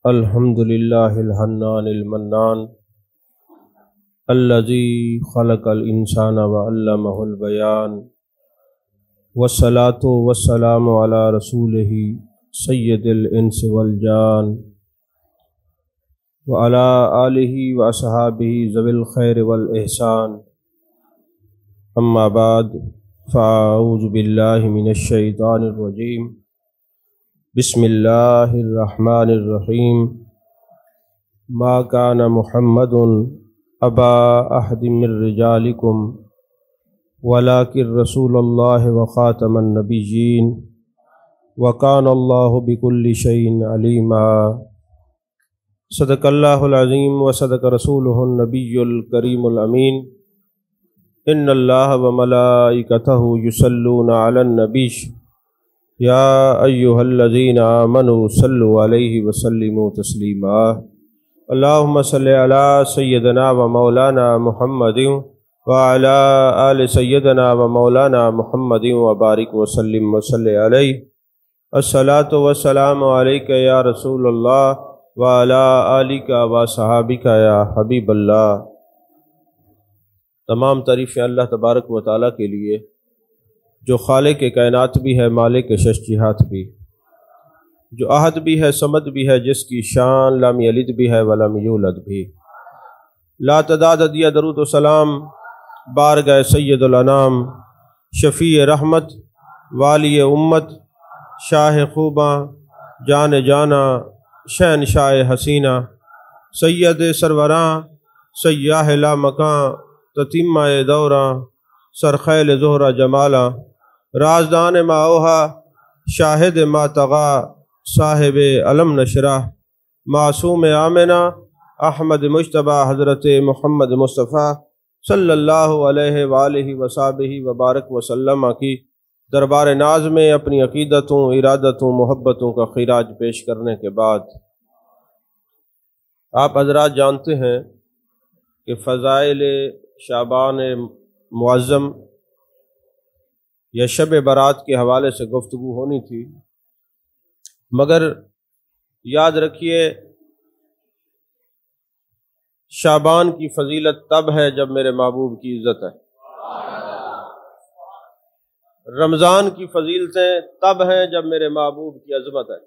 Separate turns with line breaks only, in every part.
الحمد للہ الحنان المنان الذی خلق الانسان وعلمہ البیان والصلاة والسلام علی رسولہ سید الانس والجان وعلی آلہ واصحابہ ذوی الخیر والاحسان اما بعد فاعوذ باللہ من الشیطان الرجیم بسم اللہ الرحمن الرحیم ما کان محمد ابا احد من رجالکم ولکن رسول اللہ وخاتم النبیین وکان اللہ بکل شیء علیما۔ صدق اللہ العظیم وصدق رسولہ النبی الکریم الامین۔ ان اللہ وملائکتہ یصلون علی النبی یا ایہا الذین آمنوا صلوا علیہ وسلموا تسلیما۔ اللہم صلی علی سیدنا و مولانا محمد وعلی آل سیدنا و مولانا محمد وبارک وسلم وصلی علیہ۔ الصلاۃ والسلام علیک یا رسول اللہ وعلی آلک و صحابک یا حبیب اللہ۔ تمام تعریفیں اللہ تبارک و تعالیٰ کے لیے جو خالق کائنات بھی ہے، مالک شش جہات بھی، جو احد بھی ہے، صمد بھی ہے، جس کی شان لم یلد بھی ہے ولم یولد بھی۔ لا تعداد عدیہ درود و سلام بارگاہ سید الانام، شفیع رحمت، والی امت، شاہ خوباں، جان جانا، شہنشاہ حسینہ، سید سروراں، سیاہ لا مکاں، تتیمہ دوراں، سرخیل زہرہ جمالا، رازدان ما اوہا، شاہد ما طغا، صاحب علم نشرہ، معصوم آمنہ، احمد مجتبیٰ، حضرت محمد مصطفیٰ صلی اللہ علیہ وآلہ وصحبہ وبارک وسلم کی دربار ناز میں اپنی عقیدتوں، ارادتوں، محبتوں کا خراج پیش کرنے کے بعد، آپ حضرات جانتے ہیں کہ فضائل شعبان معظم یا شب برات کے حوالے سے گفتگو ہونی تھی، مگر یاد رکھیے شعبان کی فضیلت تب ہے جب میرے محبوب کی عزت ہے، رمضان کی فضیلتیں تب ہیں جب میرے محبوب کی عظمت ہے۔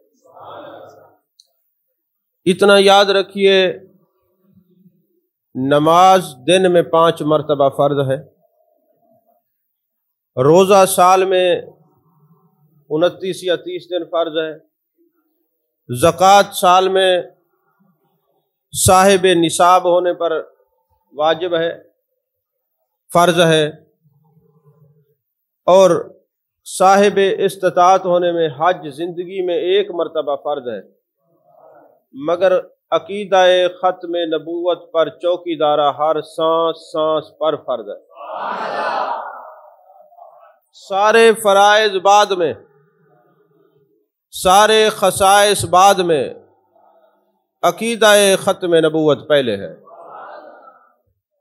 اتنا یاد رکھیے، نماز دن میں 5 مرتبہ فرض ہے، روزہ سال میں 29 یا 30 دن فرض ہے، زکوٰۃ سال میں صاحب نصاب ہونے پر واجب ہے، فرض ہے، اور صاحب استطاعت ہونے میں حج زندگی میں 1 مرتبہ فرض ہے، مگر عقیدہ ختم نبوت پر چوکیدارہ ہر سانس سانس پر فرض ہے۔ سارے فرائض بعد میں، سارے خصائص بعد میں، عقیدہ ختم نبوت پہلے ہے۔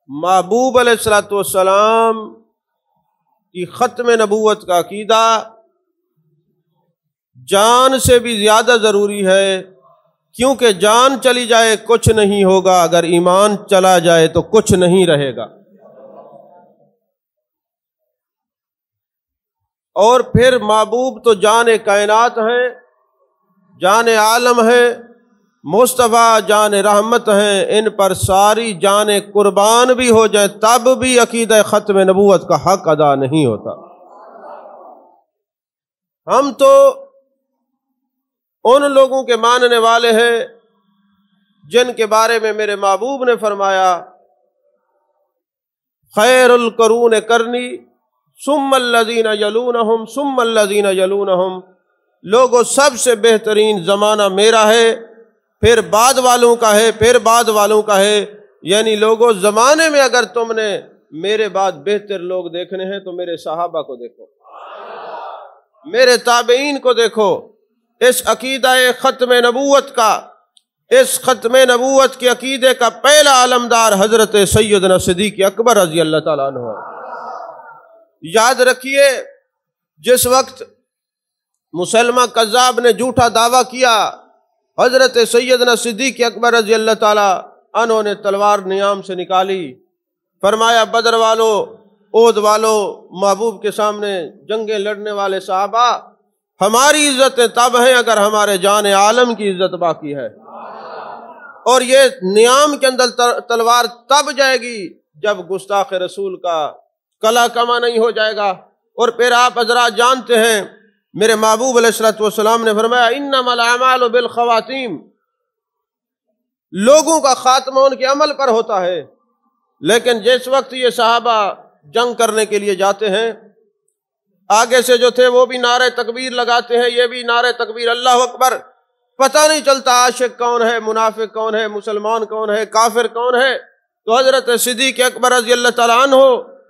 محبوب علیہ الصلوۃ والسلام کی ختم نبوت کا عقیدہ جان سے بھی زیادہ ضروری ہے، کیونکہ جان چلی جائے کچھ نہیں ہوگا، اگر ایمان چلا جائے تو کچھ نہیں رہے گا۔ اور پھر محبوب تو جان کائنات ہیں، جان عالم ہیں، مصطفیٰ جان رحمت ہیں، ان پر ساری جانیں قربان بھی ہو جائیں تب بھی عقیدہ ختم نبوت کا حق ادا نہیں ہوتا۔ ہم تو ان لوگوں کے ماننے والے ہیں جن کے بارے میں میرے محبوب نے فرمایا، خیر القرون کرنی ثم الذین یلونہم ثم الذین یلونہم، لوگوں سب سے بہترین زمانہ میرا ہے، پھر بعد والوں کا ہے، پھر بعد والوں کا ہے۔ یعنی لوگوں زمانے میں اگر تم نے میرے بعد بہتر لوگ دیکھنے ہیں تو میرے صحابہ کو دیکھو، میرے تابعین کو دیکھو۔ اس عقیدہ ختم نبوت کا، اس ختم نبوت کے عقیدے کا پہلا علمدار حضرت سیدنا صدیق اکبر رضی اللہ تعالیٰ عنہ۔ یاد رکھیے، جس وقت مسلمہ کذاب نے جھوٹا دعویٰ کیا حضرت سیدنا صدیق اکبر رضی اللہ تعالیٰ عنہ نے تلوار نیام سے نکالی، فرمایا بدر والو، احد والو، محبوب کے سامنے جنگیں لڑنے والے صحابہ، ہماری عزتیں تب ہیں اگر ہمارے جان عالم کی عزت باقی ہے، اور یہ نیام کے اندر تلوار تب جائے گی جب گستاخ رسول کا کلا کما نہیں ہو جائے گا۔ اور پھر آپ حضرات جانتے ہیں میرے محبوب علیہ الصلوۃ والسلام نے فرمایا انما الاعمال بالخواتیم، لوگوں کا خاتمہ ان کے عمل پر ہوتا ہے۔ لیکن جس وقت یہ صحابہ جنگ کرنے کے لیے جاتے ہیں، آگے سے جو تھے وہ بھی نعرہ تکبیر لگاتے ہیں، یہ بھی نعرہ تکبیر، اللہ اکبر، پتہ نہیں چلتا عاشق کون ہے، منافق کون ہے، مسلمان کون ہے، کافر کون ہے۔ تو حضرت صدیق اکبر رضی اللہ تعالیٰ عنہ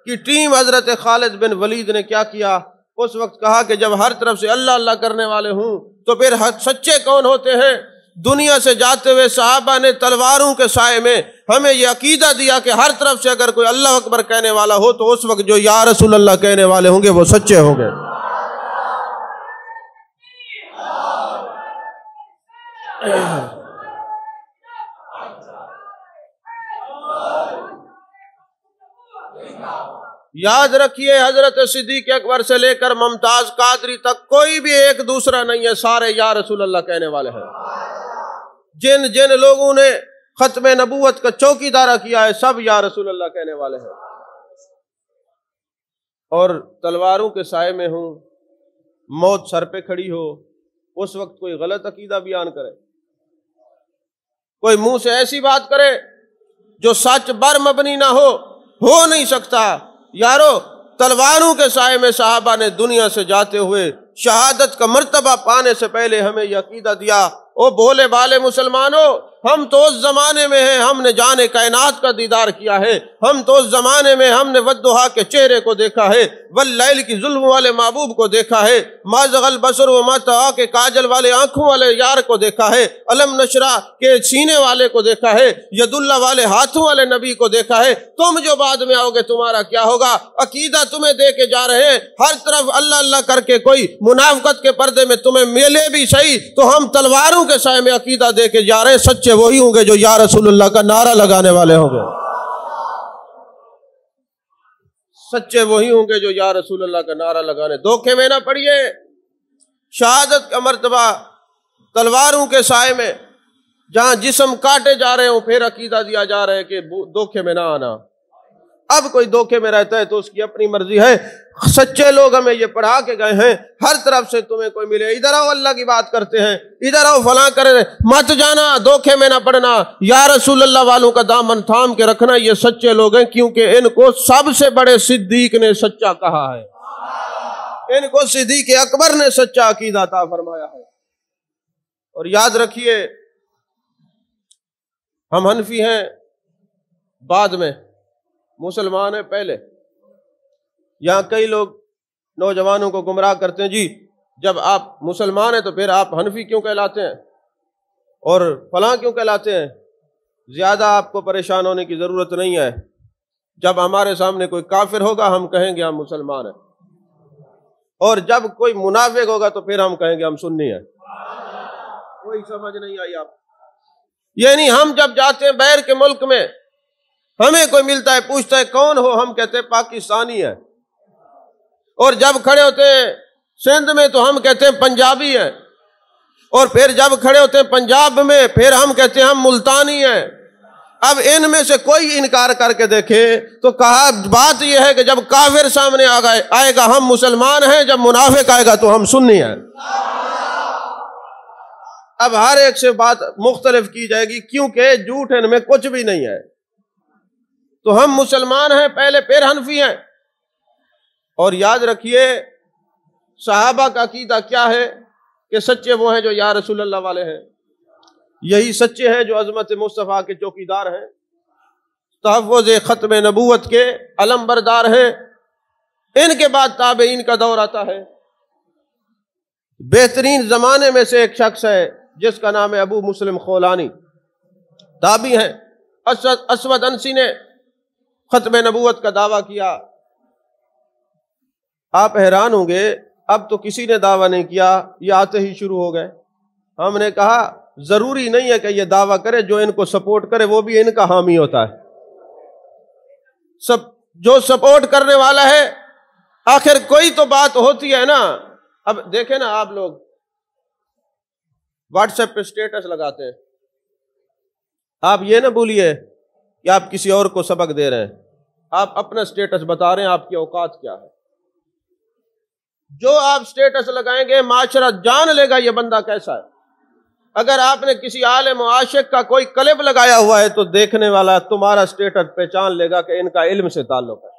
کی ٹیم حضرت خالد بن ولید نے کیا کیا، اس وقت کہا کہ جب ہر طرف سے اللہ اللہ کرنے والے ہوں تو پھر سچے کون ہوتے ہیں؟ دنیا سے جاتے ہوئے صحابہ نے تلواروں کے سائے میں ہمیں یہ عقیدہ دیا کہ ہر طرف سے اگر کوئی اللہ اکبر کہنے والا ہو تو اس وقت جو یا رسول اللہ کہنے والے ہوں گے وہ سچے ہوں گے۔ یاد رکھیے حضرت صدیق اکبر سے لے کر ممتاز قادری تک کوئی بھی ایک دوسرا نہیں ہے، سارے یا رسول اللہ کہنے والے ہیں۔ جن جن لوگوں نے ختم نبوت کا چوکیدارہ کیا ہے سب یا رسول اللہ کہنے والے ہیں، اور تلواروں کے سائے میں ہوں، موت سر پہ کھڑی ہو، اس وقت کوئی غلط عقیدہ بیان کرے، کوئی منہ سے ایسی بات کرے جو سچ بر مبنی نہ ہو نہیں سکتا۔ یارو تلواروں کے سائے میں صحابہ نے دنیا سے جاتے ہوئے شہادت کا مرتبہ پانے سے پہلے ہمیں یہ عقیدہ دیا، او بھولے بالے مسلمانوں، ہم تو اس زمانے میں ہیں ہم نے جان کائنات کا دیدار کیا ہے، ہم تو اس زمانے میں ہم نے والضحیٰ کے چہرے کو دیکھا ہے، واللیل کی ظلم والے محبوب کو دیکھا ہے، ما زغ البصر وما طغیٰ کے کاجل والے آنکھوں والے یار کو دیکھا ہے، علم نشرہ کے سینے والے کو دیکھا ہے، ید اللہ والے ہاتھوں والے نبی کو دیکھا ہے۔ تم جو بعد میں آؤ گے تمہارا کیا ہوگا؟ عقیدہ تمہیں دے کے جا رہے ہیں، ہر طرف اللہ اللہ کر کے کوئی منافقت کے پردے میں تمہیں ملے بھی صحیح، تو ہم تلواروں کے سائے میں عقیدہ دے کے جا رہے ہیں، سچے وہی ہوں گے جو یا رسول اللہ کا نعرہ لگانے والے ہوں گے، سچے وہی ہوں گے جو یا رسول اللہ کا نعرہ لگانے۔ دھوکے میں نہ پڑیے، شہادت کا مرتبہ تلواروں کے سائے میں جہاں جسم کاٹے جا رہے ہوں پھر عقیدہ دیا جا رہا ہے کہ دھوکے میں نہ آنا۔ اب کوئی دھوکے میں رہتا ہے تو اس کی اپنی مرضی ہے، سچے لوگ ہمیں یہ پڑھا کے گئے ہیں، ہر طرف سے تمہیں کوئی ملے، ادھر آؤ اللہ کی بات کرتے ہیں، ادھر آؤ فلاں کرے، مت جانا، دھوکے میں نہ پڑنا، یا رسول اللہ والوں کا دامن تھام کے رکھنا، یہ سچے لوگ ہیں، کیونکہ ان کو سب سے بڑے صدیق نے سچا کہا ہے، ان کو صدیق اکبر نے سچا عقیدہ عطا فرمایا ہے۔ اور یاد رکھیے ہم حنفی ہیں بعد میں، مسلمان ہیں پہلے۔ یہاں کئی لوگ نوجوانوں کو گمراہ کرتے ہیں، جی جب آپ مسلمان ہیں تو پھر آپ حنفی کیوں کہلاتے ہیں اور فلاں کیوں کہلاتے ہیں؟ زیادہ آپ کو پریشان ہونے کی ضرورت نہیں ہے، جب ہمارے سامنے کوئی کافر ہوگا ہم کہیں گے ہم مسلمان ہیں، اور جب کوئی منافق ہوگا تو پھر ہم کہیں گے ہم سنی ہیں۔ کوئی سمجھ نہیں آئی آپ؟ یعنی ہم جب جاتے ہیں باہر کے ملک میں، ہمیں کوئی ملتا ہے پوچھتا ہے کون ہو، ہم کہتے ہیں پاکستانی ہے، اور جب کھڑے ہوتے ہیں سندھ میں تو ہم کہتے ہیں پنجابی ہیں، اور پھر جب کھڑے ہوتے ہیں پنجاب میں پھر ہم کہتے ہیں ہم ملتانی ہیں۔ اب ان میں سے کوئی انکار کر کے دیکھے تو کہا بات یہ ہے کہ جب کافر سامنے آئے گا ہم مسلمان ہیں، جب منافق آئے گا تو ہم سنی ہیں۔ اب ہر ایک سے بات مختلف کی جائے گی کیونکہ جھوٹ ان میں کچھ بھی نہیں ہے۔ تو ہم مسلمان ہیں پہلے پھر حنفی ہیں۔ اور یاد رکھیے صحابہ کا عقیدہ کیا ہے کہ سچے وہ ہیں جو یا رسول اللہ والے ہیں، یہی سچے ہیں جو عظمت مصطفیٰ کے چوکیدار ہیں، تحفظ ختم نبوت کے علم بردار ہیں۔ ان کے بعد تابعین کا دور آتا ہے۔ بہترین زمانے میں سے ایک شخص ہے جس کا نام ہے ابو مسلم خولانی، تابعی ہیں۔ اسود انسی نے ختم نبوت کا دعویٰ کیا۔ آپ حیران ہوں گے اب تو کسی نے دعویٰ نہیں کیا، یہ آتے ہی شروع ہو گئے۔ ہم نے کہا ضروری نہیں ہے کہ یہ دعویٰ کرے جو ان کو سپورٹ کرے وہ بھی ان کا حامی ہوتا ہے. جو سپورٹ کرنے والا ہے آخر کوئی تو بات ہوتی ہے نا. اب دیکھیں نا آپ لوگ واٹس ایپ پہ اسٹیٹس لگاتے ہیں. آپ یہ نہ بولیے کہ آپ کسی اور کو سبق دے رہے ہیں، آپ اپنا اسٹیٹس بتا رہے ہیں آپ کی اوقات کیا ہے. جو آپ اسٹیٹس لگائیں گے معاشرہ جان لے گا یہ بندہ کیسا ہے. اگر آپ نے کسی عالم و عاشق کا کوئی کلپ لگایا ہوا ہے تو دیکھنے والا تمہارا اسٹیٹس پہچان لے گا کہ ان کا علم سے تعلق ہے.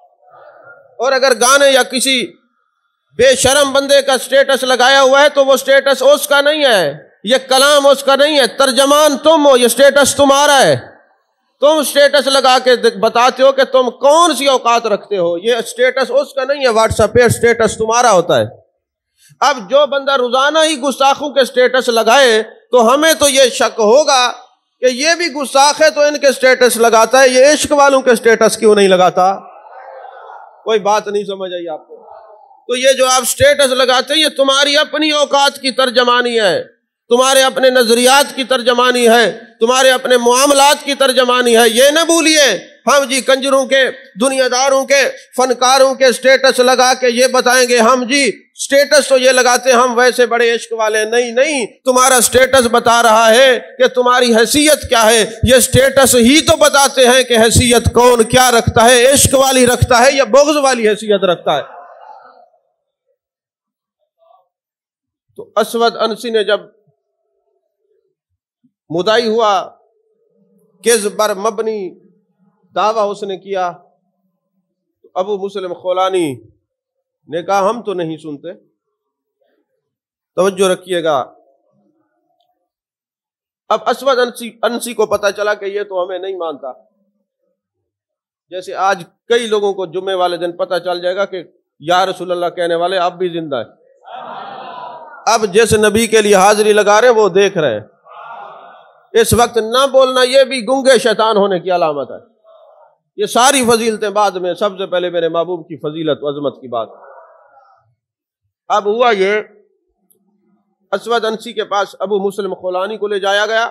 اور اگر گانے یا کسی بے شرم بندے کا اسٹیٹس لگایا ہوا ہے تو وہ اسٹیٹس اس کا نہیں ہے، یہ کلام اس کا نہیں ہے، ترجمان تم ہو، یہ اسٹیٹس تمہارا ہے. تم اسٹیٹس لگا کے بتاتے ہو کہ تم کون سی اوقات رکھتے ہو، یہ اسٹیٹس اس کا نہیں ہے. واٹس ایپ پہ اسٹیٹس تمہارا ہوتا ہے. اب جو بندہ روزانہ ہی گستاخوں کے اسٹیٹس لگائے تو ہمیں تو یہ شک ہوگا کہ یہ بھی گستاخ ہے تو ان کے اسٹیٹس لگاتا ہے، یہ عشق والوں کے اسٹیٹس کیوں نہیں لگاتا؟ کوئی بات نہیں سمجھ آئی آپ کو؟ تو یہ جو آپ اسٹیٹس لگاتے ہیں یہ تمہاری اپنی اوقات کی ترجمانی ہے، تمہارے اپنے نظریات کی ترجمانی ہے، تمہارے اپنے معاملات کی ترجمانی ہے. یہ نہ بھولیے ہم جی کنجروں کے، دنیا داروں کے، فنکاروں کے اسٹیٹس لگا کے یہ بتائیں گے ہم جی اسٹیٹس تو یہ لگاتے ہم ویسے بڑے عشق والے. نہیں، تمہارا اسٹیٹس بتا رہا ہے کہ تمہاری حیثیت کیا ہے. یہ اسٹیٹس ہی تو بتاتے ہیں کہ حیثیت کون کیا رکھتا ہے، عشق والی رکھتا ہے یا بغض والی حیثیت رکھتا ہے. تو اسود انسی نے جب مدعی ہوا، کذب پر مبنی دعویٰ اس نے کیا، تو ابو مسلم خولانی نے کہا ہم تو نہیں سنتے. توجہ رکھیے گا. اب اسود انسی کو پتا چلا کہ یہ تو ہمیں نہیں مانتا. جیسے آج کئی لوگوں کو جمعے والے دن پتا چل جائے گا کہ یا رسول اللہ کہنے والے اب بھی زندہ ہیں. اب جس نبی کے لیے حاضری لگا رہے ہیں وہ دیکھ رہے ہیں. اس وقت نہ بولنا یہ بھی گنگے شیطان ہونے کی علامت ہے. یہ ساری فضیلتیں بعد میں، سب سے پہلے میرے محبوب کی فضیلت و عظمت کی بات. اب ہوا یہ، اسود انسی کے پاس ابو مسلم خولانی کو لے جایا گیا.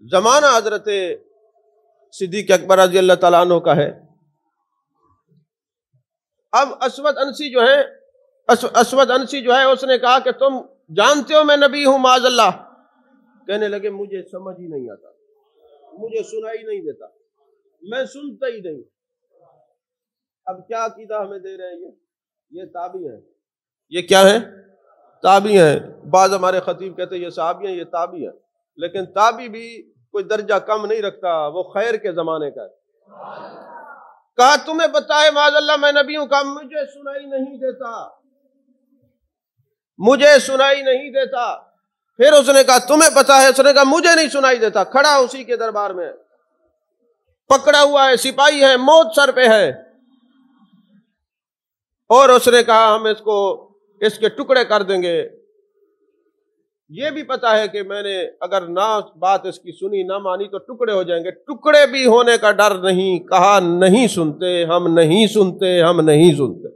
زمانہ حضرت صدیق اکبر رضی اللہ تعالیٰ عنہ کا ہے. اب اسود انسی جو ہے اس نے کہا کہ تم جانتے ہو میں نبی ہوں معاذ اللہ. کہنے لگے مجھے سمجھ ہی نہیں آتا، مجھے سنائی نہیں دیتا، میں سنتا ہی نہیں. اب کیا عقیدہ ہمیں دے رہے ہیں؟ یہ تابعی ہیں. یہ کیا ہے؟ تابعی ہیں. بعض ہمارے خطیب کہتے ہیں یہ صحابی ہیں، یہ تابعی ہیں. لیکن تابعی بھی کوئی درجہ کم نہیں رکھتا، وہ خیر کے زمانے کا ہے. کہا تمہیں پتا ہے معاذ اللہ میں نبی ہوں؟ کہا مجھے سنائی نہیں دیتا، مجھے سنائی نہیں دیتا. پھر اس نے کہا تمہیں پتا ہے؟ اس نے کہا مجھے نہیں سنائی دیتا. کھڑا اسی کے دربار میں، پکڑا ہوا ہے، سپاہی ہے، موت سر پہ ہے. اور اس نے کہا ہم اس کے ٹکڑے کر دیں گے. یہ بھی پتا ہے کہ میں نے اگر نہ بات اس کی سنی نہ مانی تو ٹکڑے ہو جائیں گے. ٹکڑے بھی ہونے کا ڈر نہیں. کہا نہیں سنتے، ہم نہیں سنتے، ہم نہیں سنتے.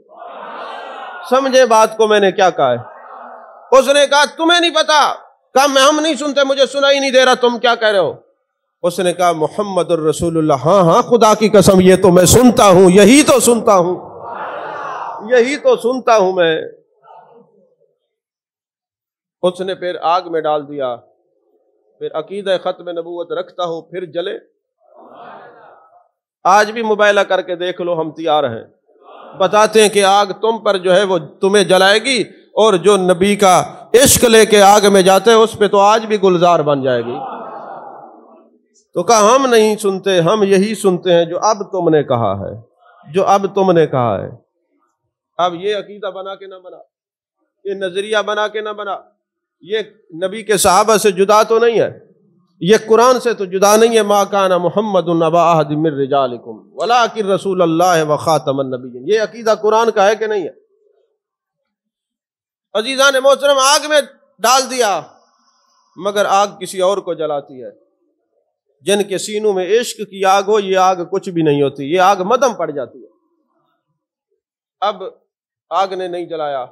سمجھے بات کو میں نے کیا کہا ہے؟ اس نے کہا تمہیں نہیں پتا. کہا ہم نہیں سنتے، مجھے سنائی نہیں دے رہا، تم کیا کہہ رہے ہو؟ اس نے کہا محمد الرسول اللہ. ہاں خدا کی قسم یہ تو میں سنتا ہوں، یہی تو سنتا ہوں، یہی تو سنتا ہوں میں. اس نے پھر آگ میں ڈال دیا. پھر عقیدہ ختم نبوت رکھتا ہو پھر جلے. آج بھی مباہلہ کر کے دیکھ لو، ہم تیار ہیں. بتاتے ہیں کہ آگ تم پر جو ہے وہ تمہیں جلائے گی، اور جو نبی کا عشق لے کے آگ میں جاتے ہیں اس پہ تو آج بھی گلزار بن جائے گی. تو کہا ہم نہیں سنتے، ہم یہی سنتے ہیں جو اب تم نے کہا ہے، جو اب تم نے کہا ہے. اب یہ عقیدہ بنا کے نہ بنا، یہ نظریہ بنا کے نہ بنا، یہ نبی کے صحابہ سے جدا تو نہیں ہے، یہ قرآن سے تو جدا نہیں ہے. ما کان محمد ابا احد من رجالکم ولکن رسول اللہ وخاتم النبیین. یہ عقیدہ قرآن کا ہے کہ نہیں ہے؟ عزیزان محترم، آگ میں ڈال دیا، مگر آگ کسی اور کو جلاتی ہے. جن کے سینوں میں عشق کی آگ ہو یہ آگ کچھ بھی نہیں ہوتی، یہ آگ مدھم پڑ جاتی ہے. اب آگ نے نہیں جلایا.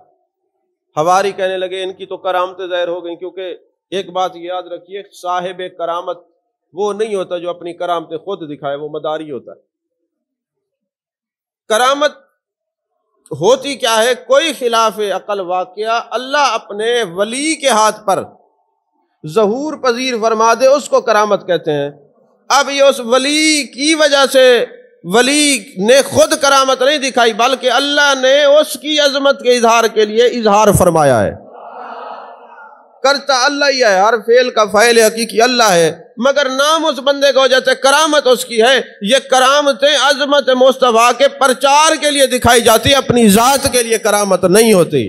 حواری کہنے لگے ان کی تو کرامتیں ظاہر ہو گئیں، کیونکہ ایک بات یاد رکھیے، صاحب کرامت وہ نہیں ہوتا جو اپنی کرامتیں خود دکھائے، وہ مداری ہوتا ہے۔ کرامت ہوتی کیا ہے؟ کوئی خلاف عقل واقعہ اللہ اپنے ولی کے ہاتھ پر ظہور پذیر فرما دے، اس کو کرامت کہتے ہیں۔ اب یہ اس ولی کی وجہ سے، ولی نے خود کرامت نہیں دکھائی بلکہ اللہ نے اس کی عظمت کے اظہار کے لیے اظہار فرمایا ہے۔ کرتا اللہ ہی ہے، ہر فعل کا فاعل حقیقی اللہ ہے، مگر نام اس بندے کو وجہ سے کرامت اس کی ہے۔ یہ کرامتیں عظمت مصطفیٰ کے پرچار کے لیے دکھائی جاتی، اپنی ذات کے لیے کرامت نہیں ہوتی۔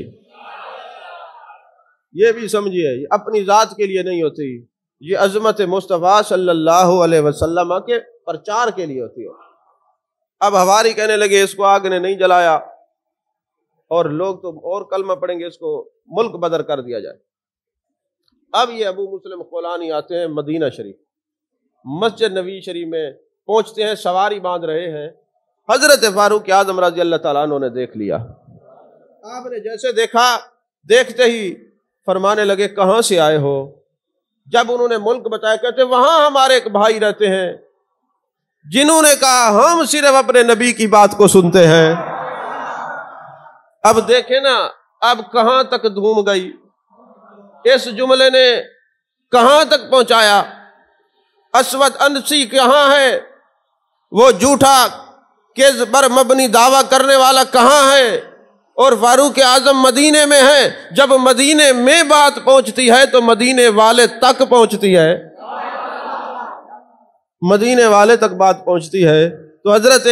یہ بھی سمجھیے، یہ اپنی ذات کے لیے نہیں ہوتی، یہ عظمت مصطفیٰ صلی اللہ علیہ وسلم کے پرچار کے لیے ہوتی ہے۔ اب ہواری کہنے لگے اس کو آگ نے نہیں جلایا، اور لوگ تو اور کلمہ پڑھیں گے اس کو ملک بدر کر دیا جائے۔ اب یہ ابو مسلم خولانی آتے ہیں مدینہ شریف، مسجد نبی شریف میں پہنچتے ہیں، سواری باندھ رہے ہیں۔ حضرت فاروق اعظم رضی اللہ تعالیٰ عنہ نے دیکھ لیا۔ آپ نے جیسے دیکھا، دیکھتے ہی فرمانے لگے کہاں سے آئے ہو؟ جب انہوں نے ملک بتایا، کہتے وہاں ہمارے ایک بھائی رہتے ہیں جنہوں نے کہا ہم صرف اپنے نبی کی بات کو سنتے ہیں۔ اب دیکھیں نا، اب کہاں تک دھوم گئی، اس جملے نے کہاں تک پہنچایا۔ اسود انسی کہاں ہے؟ وہ جھوٹا کذب پر مبنی دعویٰ کرنے والا کہاں ہے؟ اور فاروق اعظم مدینے میں ہے۔ جب مدینے میں بات پہنچتی ہے تو مدینے والے تک پہنچتی ہے، مدینے والے تک بات پہنچتی ہے۔ تو حضرت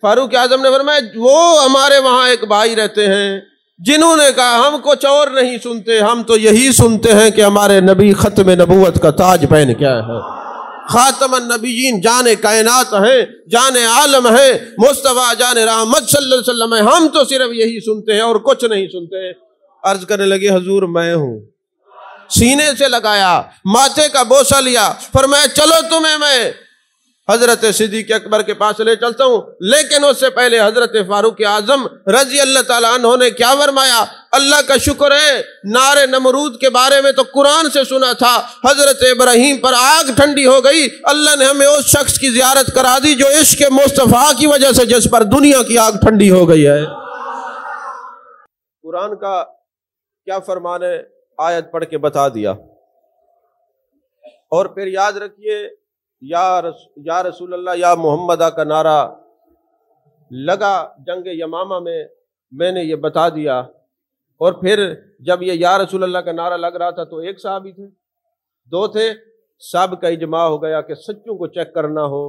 فاروق اعظم نے فرمایا وہ ہمارے وہاں ایک بھائی رہتے ہیں جنہوں نے کہا ہم کچھ اور نہیں سنتے، ہم تو یہی سنتے ہیں کہ ہمارے نبی ختم نبوت کا تاج پہن کیا ہے، خاتم النبیین، جان کائنات ہیں، جان عالم ہے، مصطفیٰ جان رحمت صلی اللہ علیہ وسلم ہے، ہم تو صرف یہی سنتے ہیں اور کچھ نہیں سنتے۔ عرض کرنے لگے حضور میں ہوں۔ سینے سے لگایا، ماتھے کا بوسہ لیا، فرمایا چلو تمہیں میں حضرت صدیق اکبر کے پاس لے چلتا ہوں۔ لیکن اس سے پہلے حضرت فاروق اعظم رضی اللہ تعالیٰ عنہ نے کیا فرمایا؟ اللہ کا شکر ہے، نار نمرود کے بارے میں تو قرآن سے سنا تھا، حضرت ابراہیم پر آگ ٹھنڈی ہو گئی، اللہ نے ہمیں اس شخص کی زیارت کرا دی جو عشق مصطفیٰ کی وجہ سے جس پر دنیا کی آگ ٹھنڈی ہو گئی ہے۔ قرآن کا کیا فرمان ہے؟ آیت پڑھ کے بتا دیا۔ اور پھر یاد رکھیے، یا رسول اللہ یا محمدہ کا نعرہ لگا جنگ یمامہ میں نے یہ بتا دیا۔ اور پھر جب یہ یا رسول اللہ کا نعرہ لگ رہا تھا تو ایک صحابی تھے، دو تھے، سب کا اجماع ہو گیا کہ سچوں کو چیک کرنا ہو،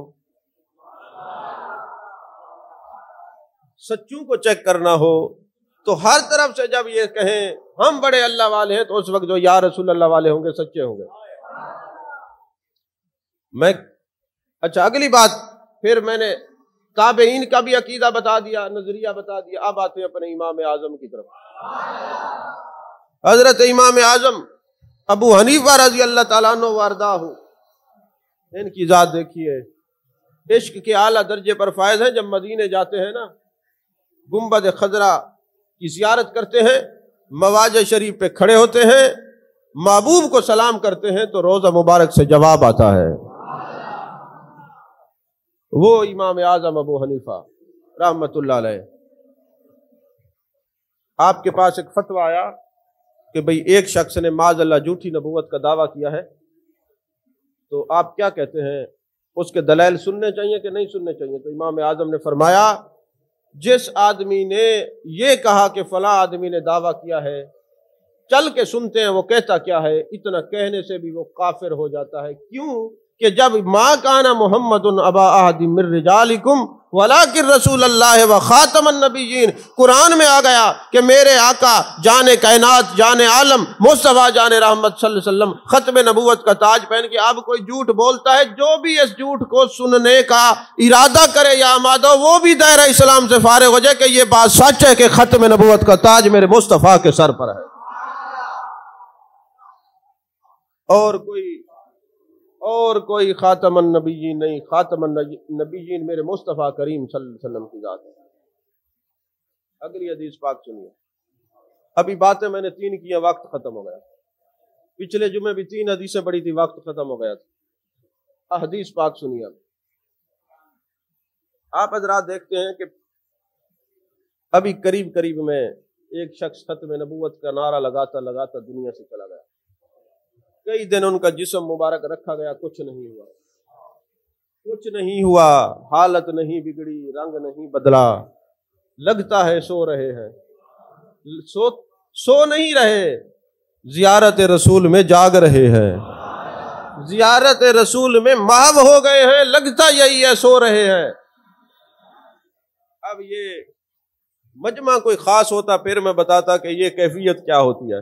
سچوں کو چیک کرنا ہو تو ہر طرف سے جب یہ کہیں ہم بڑے اللہ والے ہیں تو اس وقت جو یا رسول اللہ والے ہوں گے سچے ہوں گے۔ اچھا اگلی بات، پھر میں نے تابعین کا بھی عقیدہ بتا دیا، نظریہ بتا دیا۔ اب آتے ہیں اپنے امام اعظم کی طرف۔ حضرت امام اعظم ابو حنیفہ رضی اللہ تعالیٰ عنہ وارضاہ، ان کی ذات دیکھیے، عشق کے اعلیٰ درجے پر فائز ہیں۔ جب مدینے جاتے ہیں نا، گنبد خضرا کی زیارت کرتے ہیں، مواج شریف پہ کھڑے ہوتے ہیں، محبوب کو سلام کرتے ہیں تو روزہ مبارک سے جواب آتا ہے۔ وہ امام اعظم ابو حنیفہ رحمت اللہ علیہ، آپ کے پاس ایک فتویٰ آیا کہ بھئی ایک شخص نے معاذ اللہ جھوٹی نبوت کا دعویٰ کیا ہے، تو آپ کیا کہتے ہیں؟ اس کے دلائل سننے چاہیے کہ نہیں سننے چاہیے؟ تو امام اعظم نے فرمایا جس آدمی نے یہ کہا کہ فلاں آدمی نے دعویٰ کیا ہے، چل کے سنتے ہیں وہ کہتا کیا ہے، اتنا کہنے سے بھی وہ کافر ہو جاتا ہے۔ کیوں کہ جب ما کان محمد ابا احد من رجالکم ولکن رسول اللہ و خاتم النبیین، قرآن میں آ گیا کہ میرے آقا جان کائنات، جان عالم، مصطفیٰ جان رحمت صلی اللہ علیہ وسلم ختم نبوت کا تاج پہن کے اب کوئی جھوٹ بولتا ہے، جو بھی اس جھوٹ کو سننے کا ارادہ کرے یا آمادہ، وہ بھی دائرہ اسلام سے فارغ ہو جائے کہ یہ بات سچ ہے کہ ختم نبوت کا تاج میرے مصطفیٰ کے سر پر ہے۔ اور کوئی خاتم النبیین نہیں، خاتم النبیین میرے مصطفیٰ کریم صلی اللہ علیہ وسلم کی ذات ہے۔ اگلی حدیث پاک سنیے۔ ابھی باتیں میں نے 3 کی ہیں، وقت ختم ہو گیا۔ پچھلے جمعے بھی 3 حدیثیں پڑھی تھی، وقت ختم ہو گیا تھا۔ حدیث پاک سنیے آپ حضرات دیکھتے ہیں کہ ابھی قریب میں ایک شخص ختم نبوت کا نعرہ لگاتا لگاتا دنیا سے چلا گیا۔ کئی دن ان کا جسم مبارک رکھا گیا، کچھ نہیں ہوا، حالت نہیں بگڑی، رنگ نہیں بدلا، لگتا ہے سو رہے ہیں، سو نہیں رہے، زیارت رسول میں جاگ رہے ہیں، زیارت رسول میں محو ہو گئے ہیں، لگتا یہی ہے سو رہے ہیں۔ اب یہ مجمع کوئی خاص ہوتا پھر میں بتاتا کہ یہ کیفیت کیا ہوتی ہے،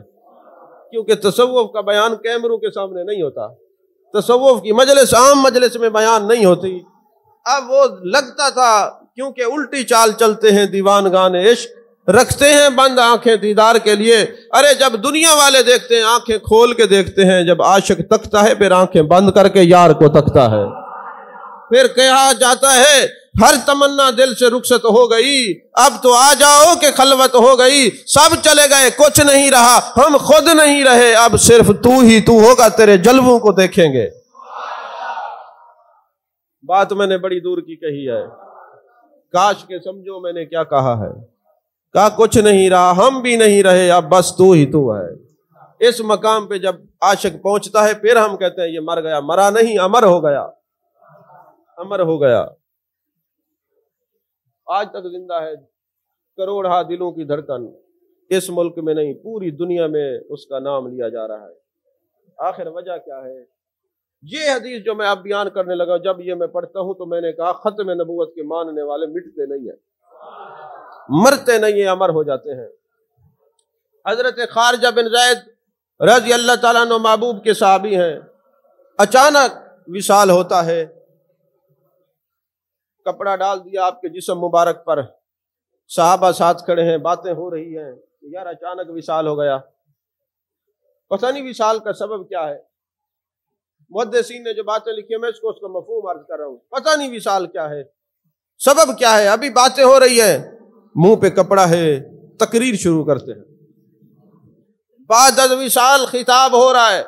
کیونکہ تصوف کا بیان کیمروں کے سامنے نہیں ہوتا، تصوف کی مجلس عام مجلس میں بیان نہیں ہوتی۔ اب وہ لگتا تھا کیونکہ الٹی چال چلتے ہیں دیوان گان عشق، رکھتے ہیں بند آنکھیں دیدار کے لیے۔ ارے جب دنیا والے دیکھتے ہیں آنکھیں کھول کے دیکھتے ہیں، جب عاشق تکتا ہے پھر آنکھیں بند کر کے یار کو تکتا ہے۔ پھر کہا جاتا ہے ہر تمنا دل سے رخصت ہو گئی، اب تو آ جاؤ کہ خلوت ہو گئی، سب چلے گئے کچھ نہیں رہا، ہم خود نہیں رہے، اب صرف تو ہی تو ہوگا، تیرے جلووں کو دیکھیں گے۔ بات میں نے بڑی دور کی کہی ہے، کاش کہ سمجھو میں نے کیا کہا ہے۔ کہا کچھ نہیں رہا، ہم بھی نہیں رہے، اب بس تو ہی تو ہے۔ اس مقام پہ جب عاشق پہنچتا ہے پھر ہم کہتے ہیں یہ مر گیا، مرا نہیں، امر ہو گیا، امر ہو گیا، آج تک زندہ ہے، کروڑا دلوں کی دھڑکن، اس ملک میں نہیں پوری دنیا میں اس کا نام لیا جا رہا ہے۔ آخر وجہ کیا ہے؟ یہ حدیث جو میں اب بیان کرنے لگا، جب یہ میں پڑھتا ہوں تو میں نے کہا ختم نبوت کے ماننے والے مٹتے نہیں ہیں، مرتے نہیں ہیں، امر ہو جاتے ہیں۔ حضرت خارجہ بن زید رضی اللہ تعالیٰ عنہ محبوب کے صحابی ہیں، اچانک وصال ہوتا ہے، کپڑا ڈال دیا آپ کے جسم مبارک پر، صحابہ ساتھ کھڑے ہیں، باتیں ہو رہی ہیں، یار اچانک وصال ہو گیا، پتہ نہیں وصال کا سبب کیا ہے۔ محدثین نے جو باتیں لکھی ہیں میں اس کا مفہوم عرض کر رہا ہوں، پتہ نہیں وصال کیا ہے، سبب کیا ہے۔ ابھی باتیں ہو رہی ہیں، منہ پہ کپڑا ہے، تقریر شروع کرتے ہیں، بعد از وصال خطاب ہو رہا ہے،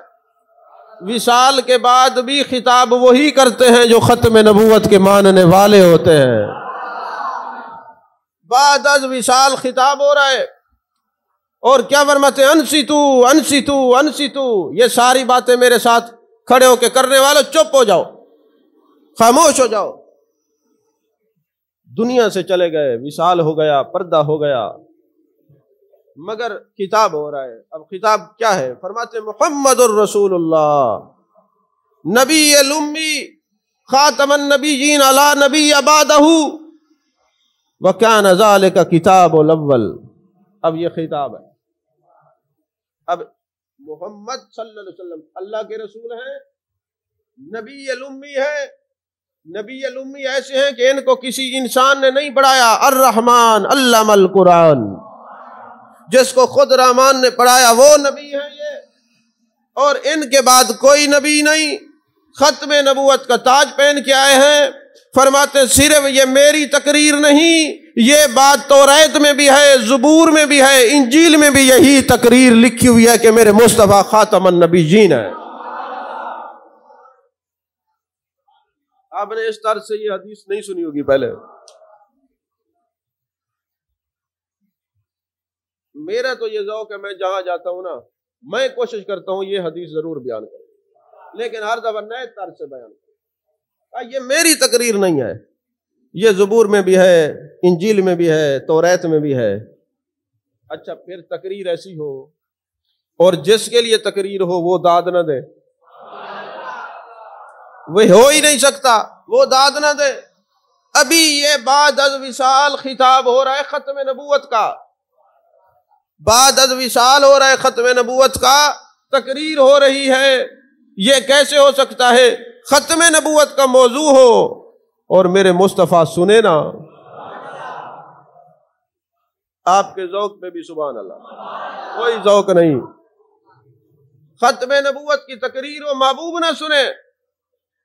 وصال کے بعد بھی خطاب وہی کرتے ہیں جو ختم نبوت کے ماننے والے ہوتے ہیں۔ بعد از وصال خطاب ہو رہا ہے اور کیا فرماتے ہیں؟ انصتو انصتو انصتو، یہ ساری باتیں میرے ساتھ کھڑے ہو کے کرنے والے چپ ہو جاؤ، خاموش ہو جاؤ۔ دنیا سے چلے گئے، وصال ہو گیا، پردہ ہو گیا، مگر خطاب ہو رہا ہے۔ اب خطاب کیا ہے؟ فرماتے محمد الرسول اللہ نبی الامی خاتم النبیین علی نبی بعدہ وکان ذالک کتاب الاول۔ اب یہ خطاب ہے، اب محمد صلی اللہ علیہ وسلم اللہ کے رسول ہیں، نبی الامی ہے، نبی الامی ایسے ہیں کہ ان کو کسی انسان نے نہیں پڑھایا، الرحمن علم القرآن، جس کو خود رحمان نے پڑھایا وہ نبی ہے یہ، اور ان کے بعد کوئی نبی نہیں، ختم نبوت کا تاج پہن کے آئے ہیں۔ فرماتے صرف یہ میری تقریر نہیں، یہ بات توریت میں بھی ہے، زبور میں بھی ہے، انجیل میں بھی یہی تقریر لکھی ہوئی ہے کہ میرے مصطفیٰ خاتم النبیین ہے۔ آپ نے اس طرح سے یہ حدیث نہیں سنی ہوگی پہلے۔ میرا تو یہ ذوق ہے، میں جہاں جاتا ہوں نا میں کوشش کرتا ہوں یہ حدیث ضرور بیان کروں، لیکن ہر دفعہ نئے طرز سے بیان کروں۔ یہ میری تقریر نہیں ہے، یہ زبور میں بھی ہے، انجیل میں بھی ہے، توریت میں بھی ہے۔ اچھا پھر تقریر ایسی ہو اور جس کے لیے تقریر ہو وہ داد نہ دے، وہ ہو ہی نہیں سکتا، وہ داد نہ دے۔ ابھی یہ بعد از وصال خطاب ہو رہا ہے ختم نبوت کا، بعد از وصال ہو رہا ہے ختم نبوت کا، تقریر ہو رہی ہے۔ یہ کیسے ہو سکتا ہے ختم نبوت کا موضوع ہو اور میرے مصطفیٰ سنے نا؟ آپ کے ذوق پہ بھی سبحان اللہ، کوئی ذوق نہیں۔ ختم نبوت کی تقریر ہو، محبوب نہ سنے،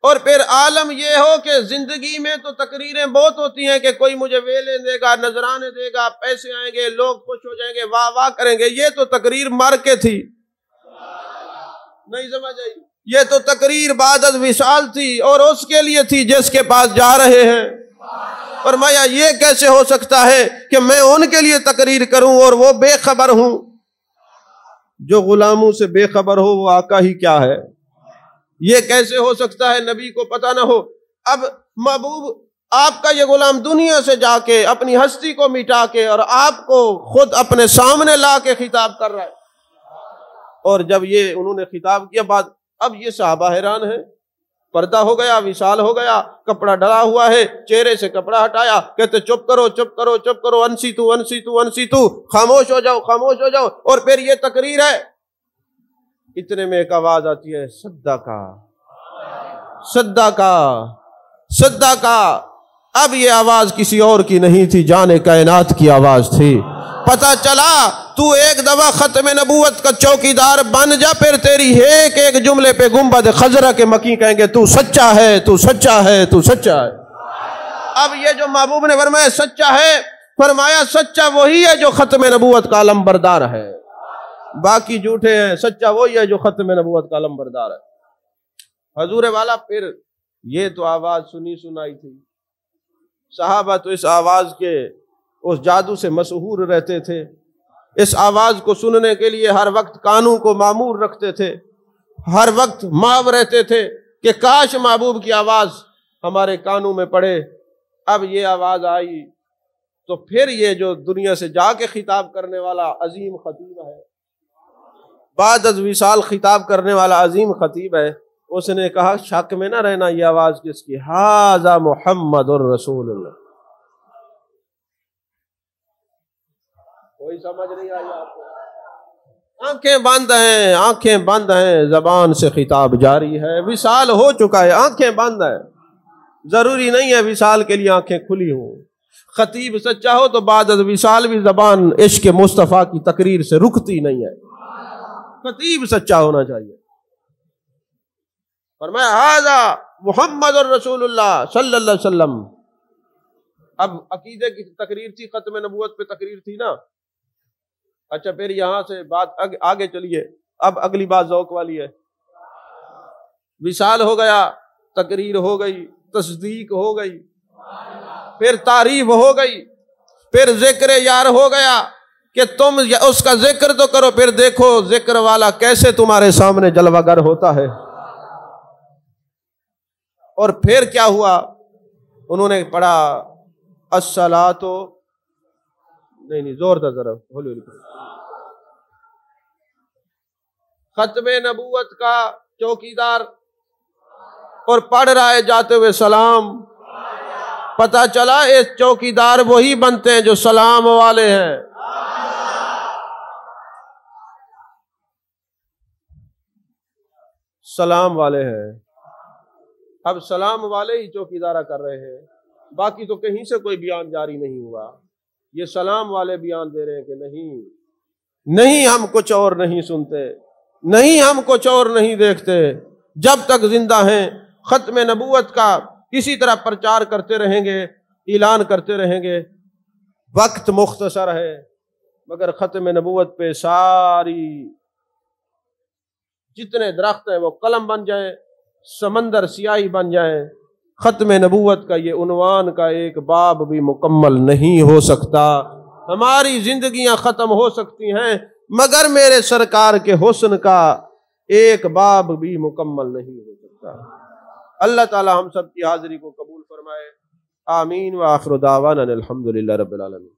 اور پھر عالم یہ ہو کہ زندگی میں تو تقریریں بہت ہوتی ہیں کہ کوئی مجھے ویلے دے گا، نذرانے دے گا، پیسے آئیں گے، لوگ خوش ہو جائیں گے، واہ واہ کریں گے، یہ تو تقریر مر کے تھی۔ نہیں سمجھ آئی؟ یہ تو تقریر بعد از وصال تھی اور اس کے لیے تھی جس کے پاس جا رہے ہیں۔ فرمایا یہ کیسے ہو سکتا ہے کہ میں ان کے لیے تقریر کروں اور وہ بے خبر ہوں؟ جو غلاموں سے بے خبر ہو وہ آقا ہی کیا ہے؟ یہ کیسے ہو سکتا ہے نبی کو پتہ نہ ہو؟ اب محبوب آپ کا یہ غلام دنیا سے جا کے اپنی ہستی کو مٹا کے اور آپ کو خود اپنے سامنے لا کے خطاب کر رہا ہے، اور جب یہ انہوں نے خطاب کیا بعد، اب یہ صحابہ حیران ہیں۔ پردہ ہو گیا، وصال ہو گیا، کپڑا ڈلا ہوا ہے، چہرے سے کپڑا ہٹایا، کہتے چپ کرو چپ کرو چپ کرو، انصتوا انصتوا انصتوا، خاموش ہو جاؤ خاموش ہو جاؤ، اور پھر یہ تقریر ہے۔ اتنے میں ایک آواز آتی ہے، صدقہ صدقہ صدقہ۔ اب یہ آواز کسی اور کی نہیں تھی، جان کائنات کی آواز تھی۔ پتہ چلا تو ایک دفعہ ختم نبوت کا چوکیدار بن جا، پھر تیری ایک ایک جملے پہ گنبد خضرا کے مکی کہیں گے تو سچا ہے تو سچا ہے تو سچا ہے۔ اب یہ جو محبوب نے فرمایا سچا ہے، فرمایا سچا وہی ہے جو ختم نبوت کا علم بردار ہے، باقی جھوٹے ہیں، سچا وہی ہے جو ختم نبوت کا علم بردار ہے۔ حضور والا پھر یہ تو آواز سنی سنائی تھی، صحابہ تو اس آواز کے اس جادو سے مسحور رہتے تھے، اس آواز کو سننے کے لیے ہر وقت کانوں کو معمور رکھتے تھے، ہر وقت ماو رہتے تھے کہ کاش محبوب کی آواز ہمارے کانوں میں پڑے۔ اب یہ آواز آئی تو پھر یہ جو دنیا سے جا کے خطاب کرنے والا عظیم خطیب ہے، بعد از وصال خطاب کرنے والا عظیم خطیب ہے، اس نے کہا شک میں نہ رہنا یہ آواز کس کی، ھذا محمد الرسول اللہ۔ کوئی سمجھ نہیں آئی آپ کو؟ آنکھیں بند ہیں، آنکھیں بند ہیں، زبان سے خطاب جاری ہے، وصال ہو چکا ہے، آنکھیں بند ہیں، ضروری نہیں ہے وصال کے لیے آنکھیں کھلی ہوں۔ خطیب سچا ہو تو بعد از وصال بھی زبان عشق مصطفیٰ کی تقریر سے رکتی نہیں ہے، خطیب سچا ہونا چاہیے۔ فرمایا ھذا محمد الرسول اللہ صلی اللہ علیہ وسلم۔ اب عقیدے کی تقریر تھی، ختم نبوت پہ تقریر تھی نا۔ اچھا پھر یہاں سے بات آگے چلیے، اب اگلی بات ذوق والی ہے۔ وصال ہو گیا، تقریر ہو گئی، تصدیق ہو گئی، پھر تعریف ہو گئی، پھر ذکر یار ہو گیا کہ تم اس کا ذکر تو کرو، پھر دیکھو ذکر والا کیسے تمہارے سامنے جلوہ گر ہوتا ہے۔ اور پھر کیا ہوا؟ انہوں نے پڑھا الصلاۃ، نہیں زور تھا ذرا، ہولی ہولی، ختم نبوت کا چوکیدار، اور پڑھ رہا ہے جاتے ہوئے سلام۔ پتہ چلا اس چوکیدار وہی بنتے ہیں جو سلام والے ہیں۔ سلام والے ہیں، اب سلام والے ہی چوکیدارہ کر رہے ہیں، باقی تو کہیں سے کوئی بیان جاری نہیں ہوا۔ یہ سلام والے بیان دے رہے ہیں کہ نہیں ہم کچھ اور نہیں سنتے، نہیں ہم کچھ اور نہیں دیکھتے، جب تک زندہ ہیں ختم نبوت کا اسی طرح پرچار کرتے رہیں گے، اعلان کرتے رہیں گے۔ وقت مختصر ہے مگر ختم نبوت پہ ساری جتنے درخت ہیں وہ قلم بن جائیں، سمندر سیاہی بن جائیں، ختم نبوت کا یہ عنوان کا ایک باب بھی مکمل نہیں ہو سکتا۔ ہماری زندگیاں ختم ہو سکتی ہیں مگر میرے سرکار کے حسن کا ایک باب بھی مکمل نہیں ہو سکتا۔ اللہ تعالی ہم سب کی حاضری کو قبول فرمائے، آمین، وآخر دعوانا الحمدللہ رب العالمین۔